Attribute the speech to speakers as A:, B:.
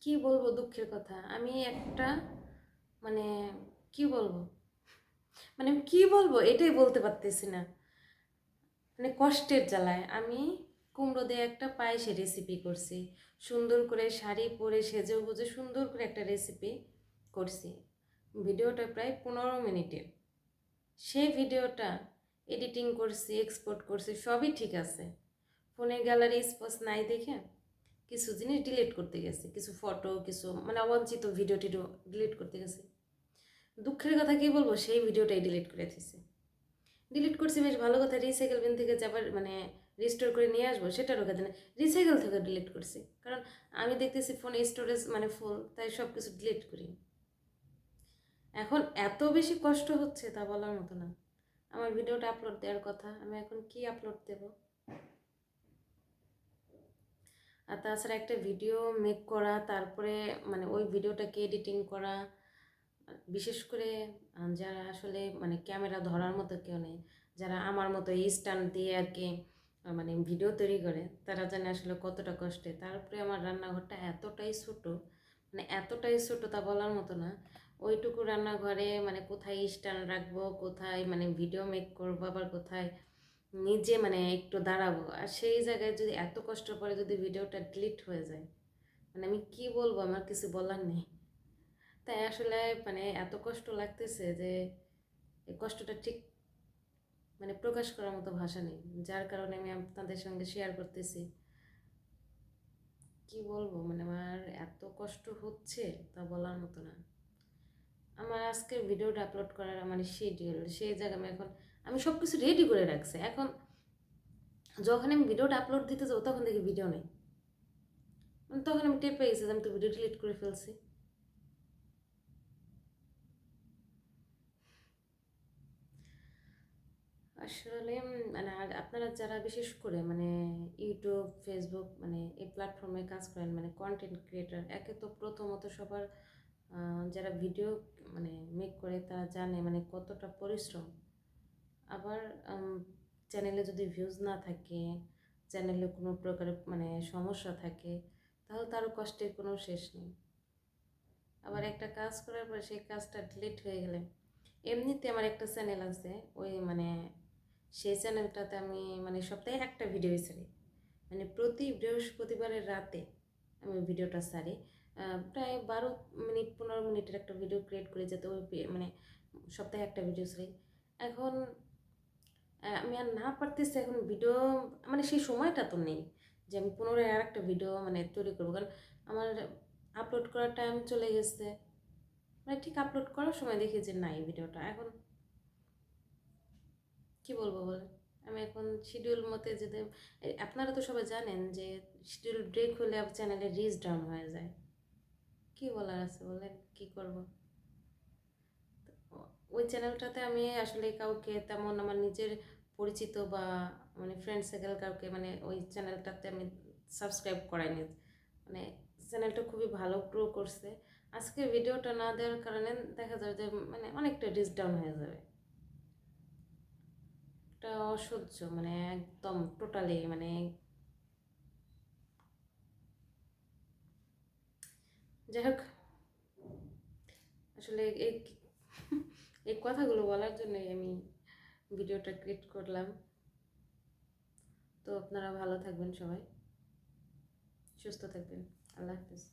A: কি বলবো দুঃখের কথা, আমি একটা মানে কি বলবো, মানে আমি কি বলবো এটাই বলতে পারতেছি না। মানে কষ্টের জ্বালায় আমি কুমড়ো দিয়ে একটা পায়েসের রেসিপি করছি, সুন্দর করে শাড়ি পরে সেজে গুজে সুন্দর করে একটা রেসিপি করছি। ভিডিওটা প্রায় 15 মিনিটের। সেই ভিডিওটা এডিটিং করছি, এক্সপোর্ট করছি, সবই ঠিক আছে। ফোনের গ্যালারি স্পেস নাই দেখে কিছু জিনিস ডিলিট করতে গেছে, কিছু ফটো, কিছু মানে অবাঞ্ছিত ভিডিও টিডিও ডিলিট করতে গেছে। দুঃখের কথা কি বলবো, সেই ভিডিওটাই ডিলিট করে দিয়েছে। ডিলিট করছি বেশ ভালো কথা, রিসাইকেল বিন থেকে যাবার মানে রিস্টোর করে নিয়ে আসবো সেটারও কথা না, রিসাইকেল থেকে ডিলিট করছি। কারণ আমি দেখতেছি ফোনে স্টোরেজ মানে ফুল, তাই সব কিছু ডিলিট করি। এখন এত বেশি কষ্ট হচ্ছে তা বলার মতো না। আমার ভিডিওটা আপলোড দেওয়ার কথা, আমি এখন কি আপলোড দেবো? আর তাছাড়া একটা ভিডিও মেক করা, তারপরে মানে ওই ভিডিওটাকে এডিটিং করা, বিশেষ করে যারা আসলে মানে ক্যামেরা ধরার মতো কেউ নেই, যারা আমার মতো স্ট্যান্ড দিয়ে আর কি মানে ভিডিও তৈরি করে, তারা জানে আসলে কতটা কষ্টে। তারপরে আমার রান্নাঘরটা এতটাই ছোটো, মানে এতটাই ছোটো তা বলার মতো না। ওইটুকু রান্নাঘরে মানে কোথায় স্ট্যান্ড রাখবো, কোথায় মানে ভিডিও মেক করবো, আবার কোথায় নিজে মানে একটু দাঁড়াবো, আর সেই জায়গায় যদি এত কষ্ট করে যদি ভিডিওটা ডিলিট হয়ে যায়, মানে আমি কি বলবো, আমার কিছু বলার নেই। তাই আসলে মানে এত কষ্ট লাগতেছে যে এই কষ্টটা ঠিক মানে প্রকাশ করার মতো ভাষা নেই, যার কারণে আমি আপনাদের সঙ্গে শেয়ার করতেছি। কি বলবো, মানে আমার এত কষ্ট হচ্ছে তা বলার মতো না। আমার আজকের ভিডিওটা আপলোড করার মানে শিডিউল, সেই জায়গায় আমি সব কিছু রেডি করে রাখছি। এখন যখন আমি ভিডিওটা আপলোড দিতে যাবো তখন দেখি ভিডিও নেই, মানে তখন আমি টের পেয়ে গেছি যে আমি তো ভিডিও ডিলিট করে ফেলছি। আসলে মানে আর আপনারা যারা বিশেষ করে মানে ইউটিউব, ফেসবুক মানে এই প্ল্যাটফর্মে কাজ করেন, মানে কন্টেন্ট ক্রিয়েটার, একে তো প্রথমত সবার যারা ভিডিও মানে মেক করে তারা জানে মানে কতটা পরিশ্রম। আবার চ্যানেলে যদি ভিউজ না থাকে, চ্যানেলে কোনো প্রকারের মানে সমস্যা থাকে, তাহলে তারও কষ্টের কোনো শেষ নেই। আবার একটা কাজ করার পরে সেই কাজটা ডিলিট হয়ে গেলে, এমনিতে আমার একটা চ্যানেল আছে, ওই মানে সেই চ্যানেলটাতে আমি মানে সপ্তাহে একটা ভিডিও ছাড়ি, মানে প্রতি বৃহস্পতিবারের রাতে আমি ভিডিওটা ছাড়ি। প্রায় 12 মিনিট 15 মিনিটের একটা ভিডিও ক্রিয়েট করি, যাতে ওই মানে সপ্তাহে একটা ভিডিও ছাড়ি। এখন আমি আর না পারতেছি এখন ভিডিও, মানে সেই সময়টা তো নেই যে আমি পুনরায় আর একটা ভিডিও মানে তৈরি করবো, কারণ আমার আপলোড করার টাইম চলে গেছে। মানে ঠিক আপলোড করার সময় দেখি যে না, এই ভিডিওটা এখন কি বলবো বলেন। আমি এখন শিডিউল মতে যদি আপনারা তো সবাই জানেন যে শিডিউল ব্রেক হলে চ্যানেলের রিচ ডাউন হয়ে যায়। কি বলার আছে বলেন, কি করব? ওই চ্যানেলটাতে আমি আসলে কাউকে তেমন আমার নিজের পরিচিত বা মানে ফ্রেন্ড সার্কেল কাউকে মানে ওই চ্যানেলটাতে আমি সাবস্ক্রাইব করাইনি। মানে চ্যানেলটা খুবই ভালো গ্রো করছে। আজকে ভিডিওটা না দেওয়ার কারণে দেখা যাবে যে মানে অনেকটা রিচ ডাউন হয়ে যাবে। একটা অসহ্য মানে একদম টোটালি মানে যাই হোক, আসলে এই এই কথাগুলো বলার জন্যই আমি ভিডিওটা ক্রিয়েট করলাম। তো আপনারা ভালো থাকবেন, সবাই সুস্থ থাকবেন। আল্লাহ হাফিজ।